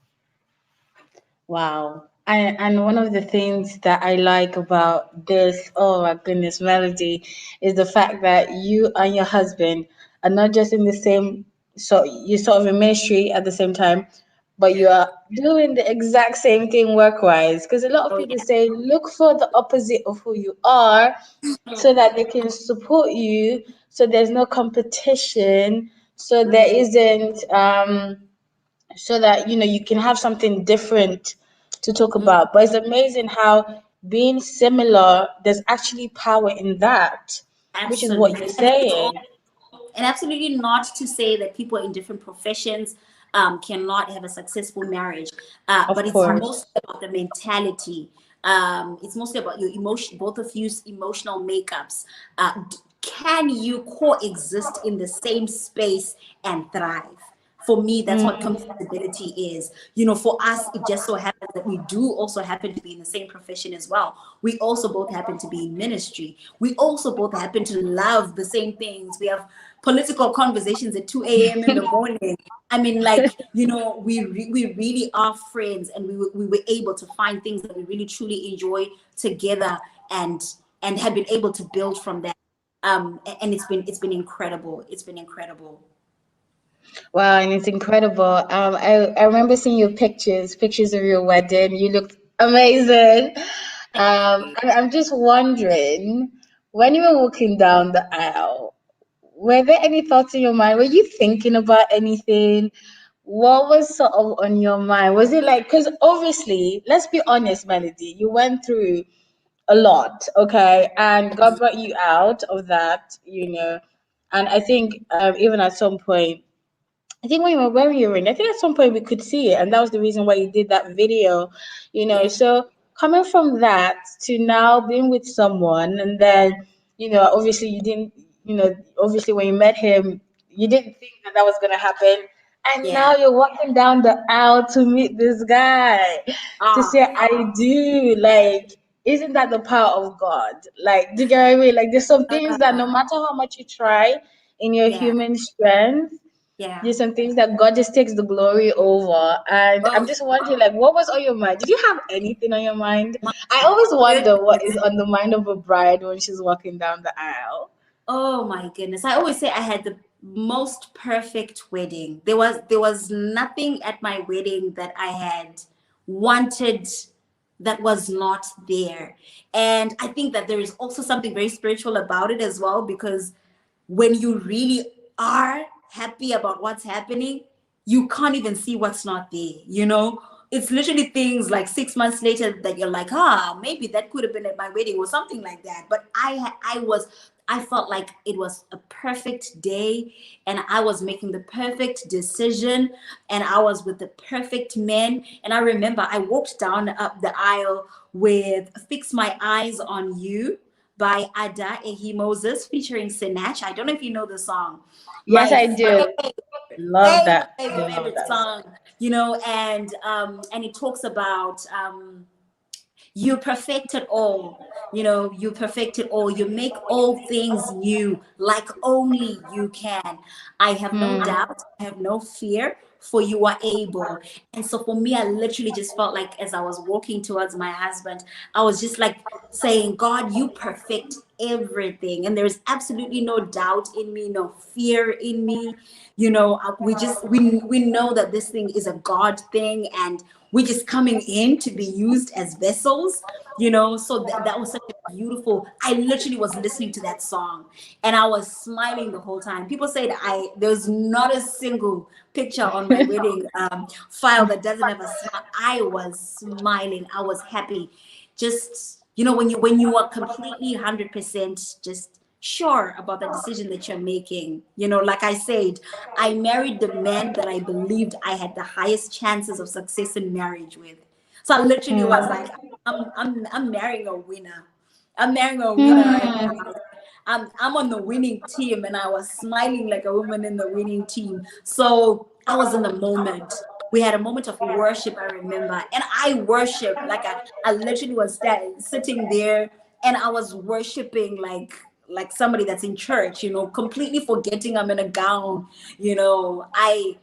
Speaker 1: Wow. And one of the things that I like about this, oh my goodness, Melody, is the fact that you and your husband are not just in the same, so you're sort of in ministry at the same time, but you are doing the exact same thing work-wise. Because a lot of
Speaker 2: Oh
Speaker 1: people
Speaker 2: yeah.
Speaker 1: say, look for the opposite of who you are so that they can support you, so there's no competition, so there isn't so that you can have something different to talk about. But it's amazing how being similar, there's actually power in that, which is what you're
Speaker 2: Absolutely. And it's all,
Speaker 1: saying.
Speaker 2: and absolutely not to say that people in different professions cannot have a successful marriage,
Speaker 1: Of
Speaker 2: but it's
Speaker 1: course.
Speaker 2: mostly about the mentality. It's mostly about your emotion, both of you's emotional makeups. Can you coexist in the same space and thrive? For me, that's what
Speaker 1: Mm,
Speaker 2: compatibility is. For us, it just so happens that we do also happen to be in the same profession as well. We also both happen to be in ministry. We also both happen to love the same things. We have political conversations at 2 a.m. in the morning. I mean, like, we really are friends, and we were able to find things that we really truly enjoy together, and have been able to build from that. And it's been incredible. It's been incredible.
Speaker 1: wow, and it's incredible. I remember seeing your pictures of your wedding. You looked amazing. I'm just wondering, when you were walking down the aisle, were there any thoughts in your mind? Were you thinking about anything? What was sort of on your mind? Was it like, because obviously, let's be honest, Melody, you went through a lot, okay? And God brought you out of that. And I think even at some point, I think when you were wearing your ring, I think at some point we could see it, and that was the reason why you did that video.
Speaker 2: Yeah.
Speaker 1: So coming from that to now being with someone, and then obviously you didn't, obviously when you met him, you didn't think that that was gonna happen, and
Speaker 2: Yeah.
Speaker 1: now you're walking down the aisle to meet this guy, to
Speaker 2: Ah,
Speaker 1: say I do. Like, isn't that the power of God? Like, do you get what I mean? Like, there's some things that no matter how much you try in your
Speaker 2: yeah.
Speaker 1: human strength,
Speaker 2: Yeah.
Speaker 1: There's some things that God just takes the glory over. And I'm
Speaker 2: Oh
Speaker 1: just wondering, like, what was on your mind? Did you have anything on your mind?
Speaker 2: my
Speaker 1: I always wonder what
Speaker 2: goodness.
Speaker 1: is on the mind of a bride when she's walking down the aisle.
Speaker 2: Oh my goodness. I always say I had the most perfect wedding. There was nothing at my wedding that I had wanted that was not there. And I think that there is also something very spiritual about it as well, because when you really are happy about what's happening, you can't even see what's not there, you know? It's literally things like 6 months later that you're like, maybe that could have been at my wedding or something like that. But I felt like it was a perfect day, and I was making the perfect decision, and I was with the perfect man. And I remember I walked down up the aisle with Fix My Eyes on You by Ada Ehi Moses featuring Sinach. I don't know if you know the song.
Speaker 1: Yes,
Speaker 2: My
Speaker 1: I do. Love
Speaker 2: favorite,
Speaker 1: that.
Speaker 2: favorite,
Speaker 1: I love
Speaker 2: favorite
Speaker 1: that.
Speaker 2: song, and it talks about you perfect it all. You perfect it all. You make all things new like only you can. I have no
Speaker 1: Hmm.
Speaker 2: doubt, I have no fear, for you are able. And so for me, I literally just felt like as I was walking towards my husband, I was just like saying, God, you perfect everything. And there's absolutely no doubt in me, no fear in me. We know that this thing is a God thing, and we're just coming in to be used as vessels. So that was such a beautiful. I literally was listening to that song and I was smiling the whole time. People say that there's not a single picture on my wedding file that doesn't have a smile. I was smiling, I was happy. Just when you are completely 100% just sure about the decision that you're making. Like I said, I married the man that I believed I had the highest chances of success in marriage with. So I literally was like, I'm marrying a winner. I'm marrying a winner right
Speaker 1: Hmm.
Speaker 2: now. I'm on the winning team, and I was smiling like a woman in the winning team. So I was in the moment. We had a moment of worship, I remember, and I worshiped like I literally was sitting there, and I was worshiping like somebody that's in church, completely forgetting I'm in a gown. I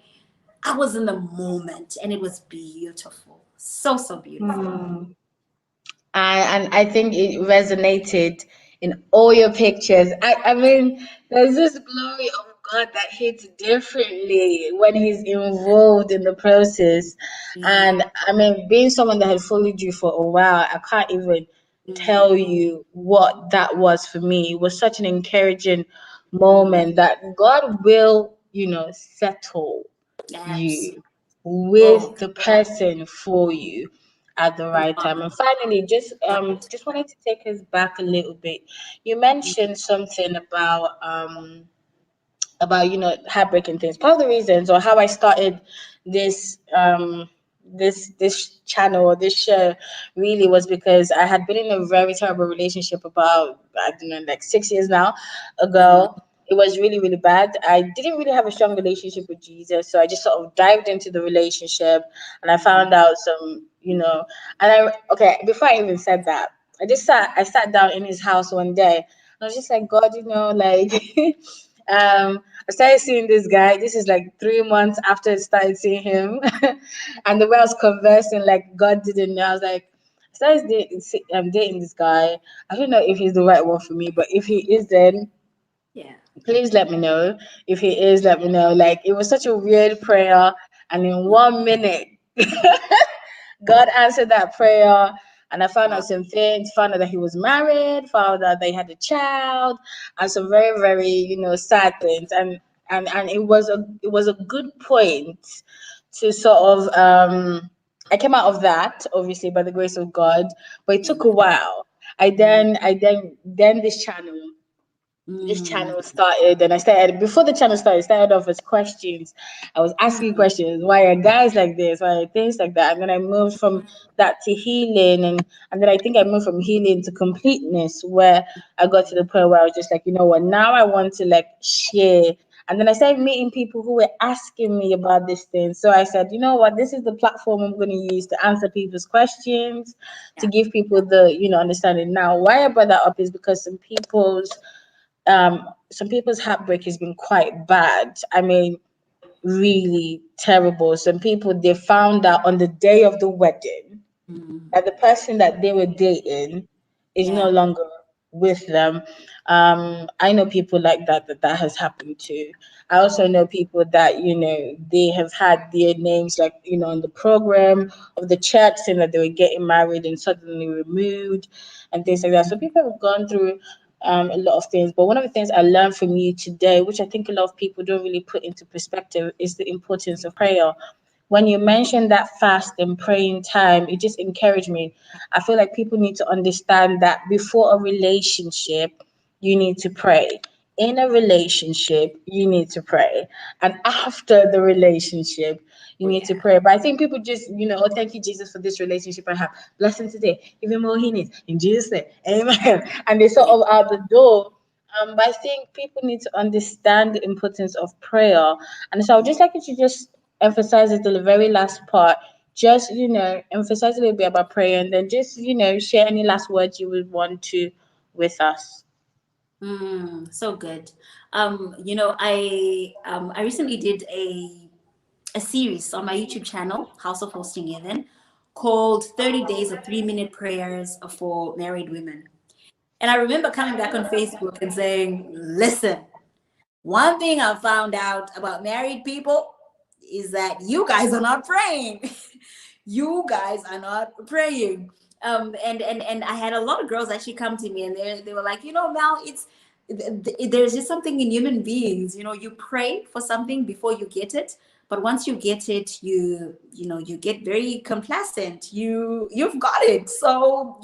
Speaker 2: was in the moment, and it was beautiful, so so beautiful.
Speaker 1: Hmm. And I think it resonated in all your pictures. I mean, there's this glory of God that hits differently when He's involved in the process.
Speaker 2: Yeah.
Speaker 1: And I mean, being someone that had followed you for a while, I can't even
Speaker 2: Mm,
Speaker 1: tell you what that was for me. It was such an encouraging
Speaker 2: mm,
Speaker 1: moment that God will, settle
Speaker 2: abs-
Speaker 1: you
Speaker 2: oh,
Speaker 1: with the person for you at the
Speaker 2: come
Speaker 1: right
Speaker 2: on.
Speaker 1: time. And finally, just wanted to take us back a little bit. You mentioned something about heartbreaking things. Part of the reasons or how I started this this channel or this show really was because I had been in a very terrible relationship about, I don't know, like 6 years now
Speaker 2: Mm,
Speaker 1: ago. It was really, really bad. I didn't really have a strong relationship with Jesus, so I just sort of dived into the relationship, and I
Speaker 2: mhm,
Speaker 1: found out some, and I okay, before I even said that, I sat down in his house one day, and I was just like, God, like I started seeing this guy. This is like 3 months after I started seeing him, and the way I was conversing, like God didn't know. I was like, I started dating this guy. I don't know if he's the right one for me, but if he is, then
Speaker 2: yeah.
Speaker 1: please let me know. If he is, let me know. Like it was such a weird prayer, and in
Speaker 2: Mm,
Speaker 1: 1 minute, God answered that prayer, and I found
Speaker 2: wow.
Speaker 1: out some things. Found out that he was married. Found out they had a child, and some very, very, sad things. And it was a good point to sort of I came out of that obviously by the grace of God, but it took a
Speaker 2: Amen.
Speaker 1: while.
Speaker 2: Mm,
Speaker 1: Then this
Speaker 2: mm,
Speaker 1: channel started, and I started before the channel started. It started off as questions. I was asking
Speaker 2: mm,
Speaker 1: questions: why are guys like this? Why are things like that? And then I moved from that to healing, and then I think I moved from healing to completeness, where I got to the point where I was just like, you know what? Now I want to like share. And then I started meeting people who were asking me about this thing. So I said, you know what? This is the platform I'm going to use to answer people's questions, to
Speaker 2: yeah.
Speaker 1: give people the understanding. Now, why I brought that up is because some people's heartbreak has been quite bad. I mean, really terrible. Some people, they found out on the day of the wedding
Speaker 2: Mm.
Speaker 1: that the person that they were dating is no
Speaker 2: Yeah.
Speaker 1: longer with them. I know people like that has happened to. I also know people that, they have had their names, like, in the program of the church, saying that they were getting married and suddenly removed and things like that. So people have gone through a lot of things. But one of the things I learned from you today, which I think a lot of people don't really put into perspective, is the importance of prayer. When you mentioned that fast and praying time, it just encouraged me. I feel like people need to understand that before a relationship, you need to pray. In a relationship, you need to pray. And after the relationship, you
Speaker 2: Oh,
Speaker 1: need to
Speaker 2: yeah.
Speaker 1: pray. But I think people just, oh, thank you, Jesus, for this relationship I have. Bless him today. Give him all he needs. In Jesus' name. Amen. And they sort
Speaker 2: Yeah.
Speaker 1: of out the door. But I think people need to understand the importance of prayer. And so I would just like you to just emphasize it till the very last part. Just, emphasize a little bit about prayer and then just, share any last words you would want to with us.
Speaker 2: So good. I recently did a series on my YouTube channel, House of Hosting Heaven, called 30 Days of 3 Minute Prayers for Married Women. And I remember coming back on Facebook and saying, listen, one thing I found out about married people is that you guys are not praying. You guys are not praying. And I had a lot of girls actually come to me and they were like, Mel, there's just something in human beings. You pray for something before you get it, but once you get it, you get very complacent. You've got it. So,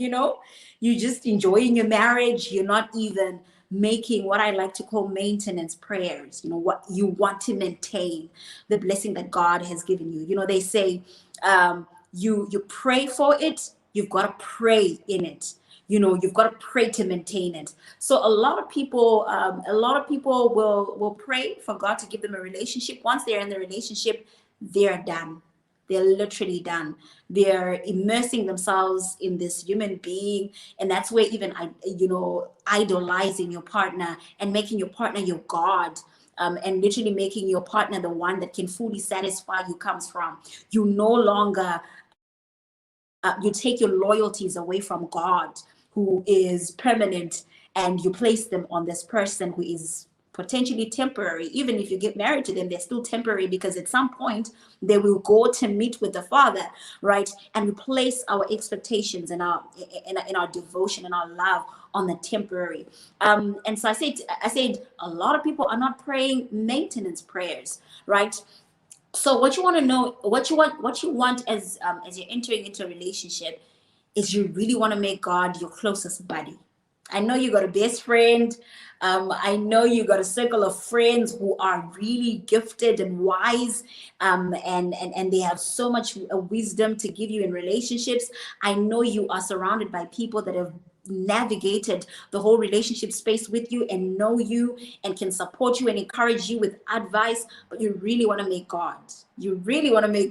Speaker 2: you're just enjoying your marriage. You're not even making what I like to call maintenance prayers. What you want to maintain, the blessing that God has given you. They say, you pray for it, you've got to pray in it. You've got to pray to maintain it. So a lot of people will pray for God to give them a relationship. Once they're in the relationship, they're done. They're literally done. They're immersing themselves in this human being, and that's where even idolizing your partner and making your partner your god, and literally making your partner the one that can fully satisfy you comes from. You no longer you take your loyalties away from God, who is permanent, and you place them on this person who is potentially temporary. Even if you get married to them, they're still temporary, because at some point they will go to meet with the Father, right? And we place our expectations and our devotion and our love on the temporary. And so I said a lot of people are not praying maintenance prayers, right? So what you want to know, what you want as you're entering into a relationship, is you really want to make God your closest buddy. I know you got a best friend. I know you got a circle of friends who are really gifted and wise, and they have so much wisdom to give you in relationships. I know you are surrounded by people that have navigated the whole relationship space with you and know you and can support you and encourage you with advice. But you really want to make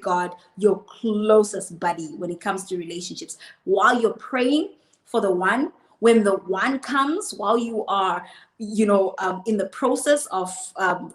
Speaker 2: God your closest buddy when it comes to relationships. While you're praying for the one, when the one comes, while you are in the process of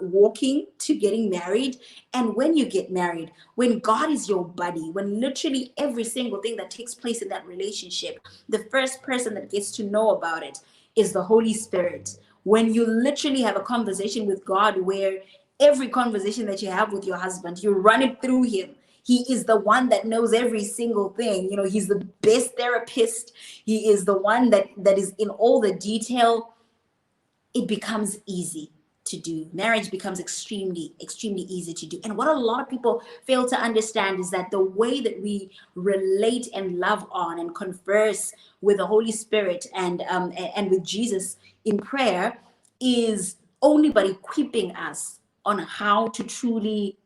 Speaker 2: walking to getting married, and when you get married, when God is your buddy, when literally every single thing that takes place in that relationship, the first person that gets to know about it is the Holy Spirit. When you literally have a conversation with God, where every conversation that you have with your husband, you run it through him. He is the one that knows every single thing. He's the best therapist. He is the one that is in all the detail. It becomes easy to do. Marriage becomes extremely, extremely easy to do. And what a lot of people fail to understand is that the way that we relate and love on and converse with the Holy Spirit and with Jesus in prayer is only by equipping us on how to truly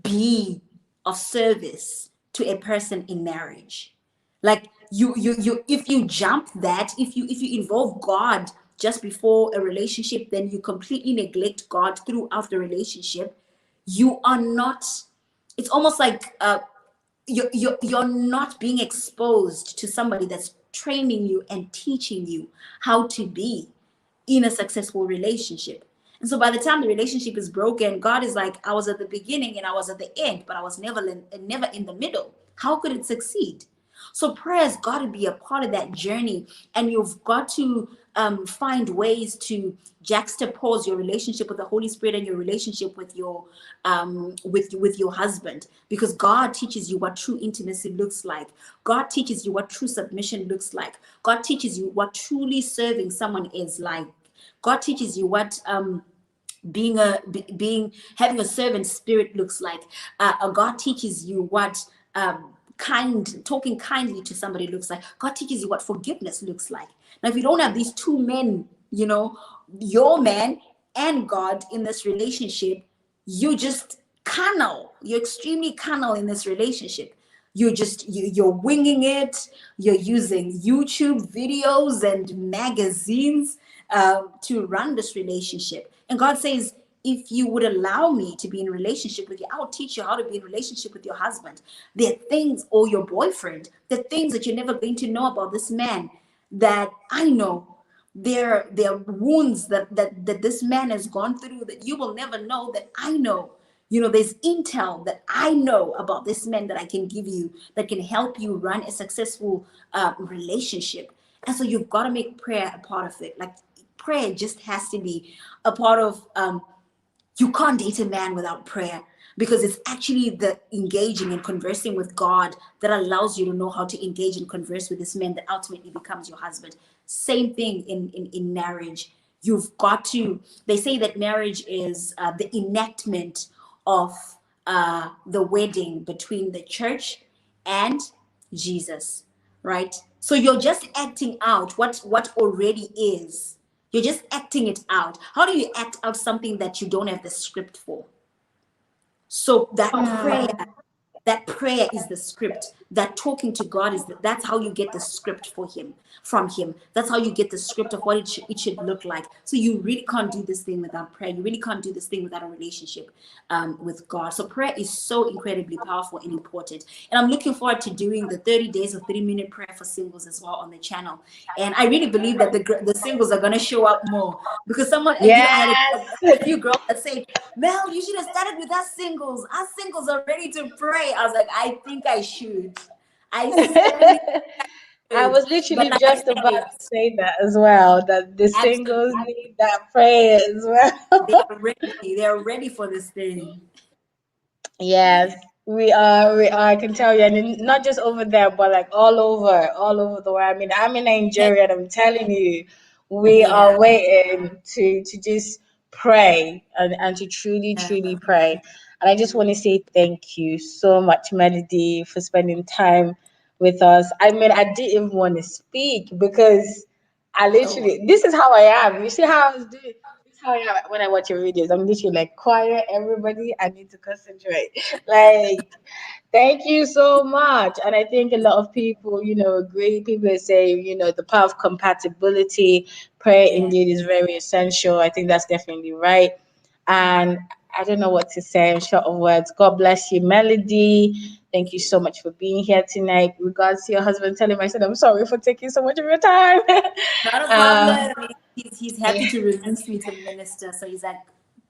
Speaker 2: be of service to a person in marriage. Like you if you jump that, if you involve God just before a relationship, then you completely neglect God throughout the relationship. You are not, it's almost like you're not being exposed to somebody that's training you and teaching you how to be in a successful relationship. And so by the time the relationship is broken, God is like, I was at the beginning and I was at the end, but I was never in the middle. How could it succeed? So prayer has got to be a part of that journey, and you've got to find ways to juxtapose your relationship with the Holy Spirit and your relationship with your with your husband, because God teaches you what true intimacy looks like. God teaches you what true submission looks like. God teaches you what truly serving someone is like. God teaches you what being having a servant spirit looks like. God teaches you what talking kindly to somebody looks like. God teaches you what forgiveness looks like. Now, if you don't have these two men, your man and God in this relationship, you just carnal. You're extremely carnal in this relationship. You're winging it. You're using YouTube videos and magazines to run this relationship. And God says, if you would allow me to be in a relationship with you, I'll teach you how to be in a relationship with your husband. There are things, or your boyfriend, there are things that you're never going to know about this man that I know. There are wounds that this man has gone through that you will never know, that I know. There's intel that I know about this man that I can give you, that can help you run a successful relationship. And so you've got to make prayer a part of it. Like, prayer just has to be a part of you can't date a man without prayer, because it's actually the engaging and conversing with God that allows you to know how to engage and converse with this man that ultimately becomes your husband. Same thing in marriage. You've got to, they say that marriage is the enactment of the wedding between the church and Jesus, right? So you're just acting out what already is. You're just acting it out. How do you act out something that you don't have the script for? So that prayer is the script. That talking to God that's how you get the script from him. That's how you get the script of what it should look like. So you really can't do this thing without prayer. You really can't do this thing without a relationship with God. So prayer is so incredibly powerful and important. And I'm looking forward to doing the 30 days of 3-minute prayer for singles as well on the channel. And I really believe that the singles are going to show up more, because I had a few girls that say, Mel, you should have started with us singles. Us singles are ready to pray. I was like, I think I should. I certainly
Speaker 1: I
Speaker 2: should.
Speaker 1: was
Speaker 2: But
Speaker 1: literally
Speaker 2: like I
Speaker 1: just about
Speaker 2: said,
Speaker 1: to say that as well, that the singles
Speaker 2: absolutely,
Speaker 1: need that prayer as well.
Speaker 2: they are ready. They are ready for this thing.
Speaker 1: Yes, we are. We are. I can tell you, and not just over there, but like all over the world. I mean, I'm in Nigeria, and I'm telling you, we
Speaker 2: Yeah.
Speaker 1: are waiting to just pray and to truly pray. And I just want to say thank you so much, Melody, for spending time with us. I mean, I didn't even want to speak because I
Speaker 2: Oh,
Speaker 1: literally, this is how I am. You see how I was doing? This is how I am when I watch your videos. I'm literally like, quiet, everybody. I need to concentrate. Like, thank you so much. And I think a lot of people, agree. People say, the power of compatibility, prayer
Speaker 2: yeah.
Speaker 1: indeed is very essential. I think that's definitely right. And I don't know what to say in short of words. God bless you, Melody. Thank you so much for being here tonight. Regards to your husband, tell him I said I'm sorry for taking so much of your time.
Speaker 2: Not a
Speaker 1: um,
Speaker 2: problem. He's happy to release me to minister. So he's like,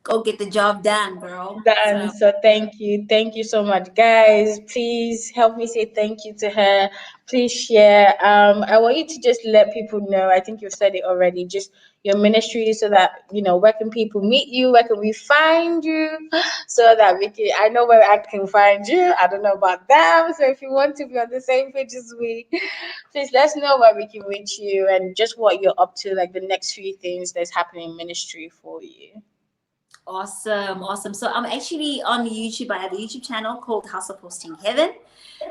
Speaker 2: go get the job done, girl.
Speaker 1: Done.
Speaker 2: So
Speaker 1: So thank you. Thank you so much, guys. Please help me say thank you to her. Please share. I want you to just let people know. I think you've said it already. Just your ministry, so that where can people meet you? Where can we find you? So that we can. I know where I can find you. I don't know about them. So if you want to be on the same page as me, please let us know where we can reach you and just what you're up to, like the next few things that's happening in ministry for you.
Speaker 2: awesome, awesome. So I'm actually on YouTube. I have a YouTube channel called House of Hosting Heaven.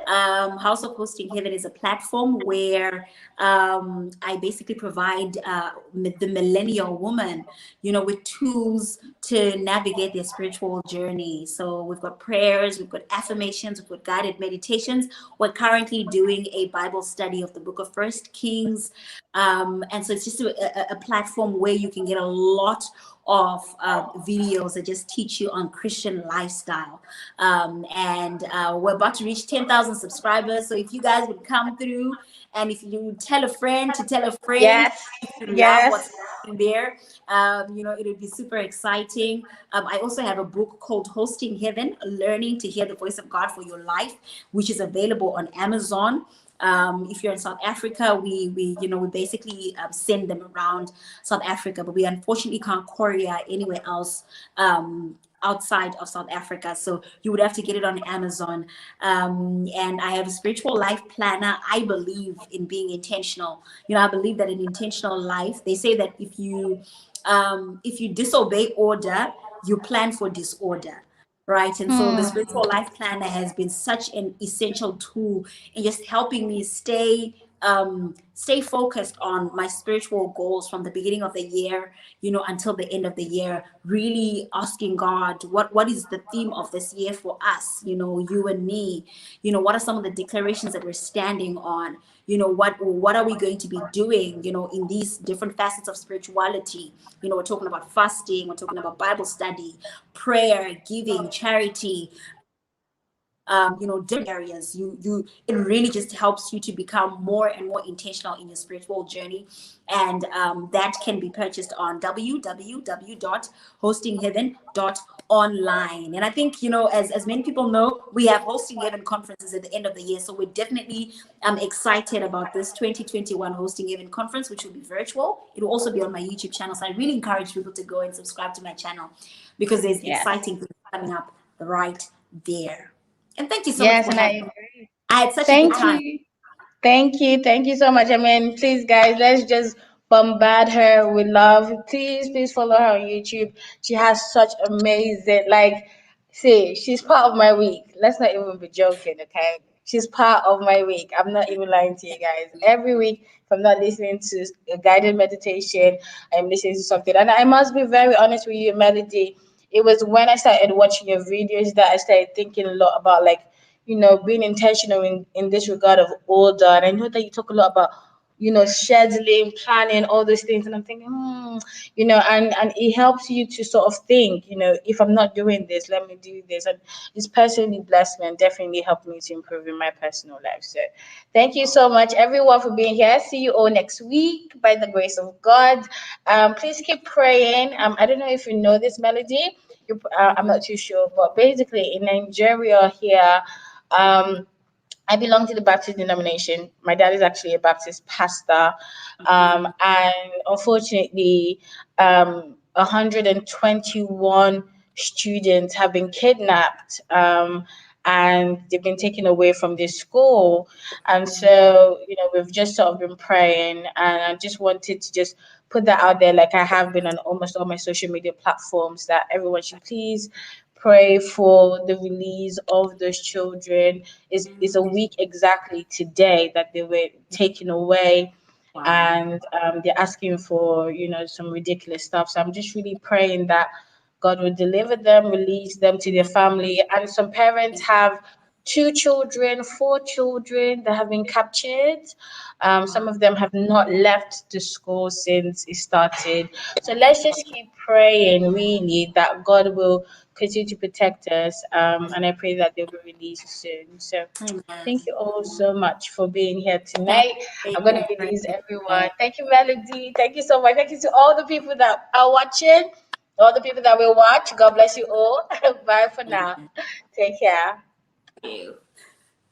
Speaker 2: House of Hosting Heaven is a platform where I basically provide the millennial woman, with tools to navigate their spiritual journey. So we've got prayers, we've got affirmations, we've got guided meditations. We're currently doing a Bible study of the book of First Kings. And so it's just a platform where you can get a lot of videos that just teach you on Christian lifestyle. And we're about to reach 10,000 subscribers. So if you guys would come through, and if you tell a friend to tell a friend,
Speaker 1: Yes.
Speaker 2: if you love what's
Speaker 1: Yes.
Speaker 2: happening there, it would be super exciting. I also have a book called Hosting Heaven, Learning to Hear the Voice of God for Your Life, which is available on Amazon. If you're in South Africa, we basically send them around South Africa, but we unfortunately can't courier anywhere else outside of South Africa. So you would have to get it on Amazon. And I have a spiritual life planner. I believe in being intentional. I believe that an intentional life, they say that if you disobey order, you plan for disorder. Right. And so the spiritual life planner has been such an essential tool in just helping me stay focused on my spiritual goals from the beginning of the year, until the end of the year, really asking God, what is the theme of this year for us, you and me, what are some of the declarations that we're standing on, what are we going to be doing, in these different facets of spirituality. We're talking about fasting, we're talking about Bible study, prayer, giving, charity, different areas. It really just helps you to become more and more intentional in your spiritual journey. And that can be purchased on www.hostingheaven.online. And I think, as many people know, we have Hosting Heaven conferences at the end of the year. So we're definitely excited about this 2021 Hosting Heaven conference, which will be virtual. It will also be on my YouTube channel. So I really encourage people to go and subscribe to my channel, because there's
Speaker 1: Yes.
Speaker 2: exciting things coming up right there. And thank you so much
Speaker 1: Yes,
Speaker 2: for
Speaker 1: and I
Speaker 2: having me.
Speaker 1: agree.
Speaker 2: I had such a good
Speaker 1: Thank
Speaker 2: time.
Speaker 1: you. Thank you. Thank you so much. I mean, please, guys, let's just bombard her with love. Please follow her on YouTube. She has such amazing, like, see, she's part of my week. Let's not even be joking, okay? She's part of my week. I'm not even lying to you guys. Every week, if I'm not listening to a guided meditation, I'm listening to something. And I must be very honest with you, Melody. It was when I started watching your videos that I started thinking a lot about, like, being intentional in this regard of order. And I know that you talk a lot about, scheduling, planning, all those things. And I'm thinking, and it helps you to sort of think, if I'm not doing this, let me do this. And it's personally blessed me and definitely helped me to improve in my personal life. So thank you so much, everyone, for being here. See you all next week by the grace of God. Please keep praying. I don't know if you know this, Melody. I'm not too sure, but basically in Nigeria here, um, I belong to the Baptist denomination. My dad is actually a Baptist pastor. And unfortunately, 121 students have been kidnapped, and they've been taken away from this school. And so, we've just sort of been praying, and I just wanted to just put that out there, like I have been on almost all my social media platforms, that everyone should please pray for the release of those children. Is a week exactly today that they were taken away,
Speaker 2: Wow.
Speaker 1: and they're asking for some ridiculous stuff. So I'm just really praying that God will deliver them, release them to their family. And some parents have two children, four children that have been captured. Some of them have not left the school since it started. So let's just keep praying, really, that God will continue to protect us. And I pray that they'll be released soon. So
Speaker 2: Amen.
Speaker 1: thank you all so much for being here
Speaker 2: Thank
Speaker 1: tonight.
Speaker 2: you
Speaker 1: I'm going
Speaker 2: for
Speaker 1: to release everyone.
Speaker 2: praying.
Speaker 1: Thank you, Melody. Thank you so much. Thank you to all the people that are watching, all the people that will watch. God bless you all. Bye for now. Take care.
Speaker 2: Thank you.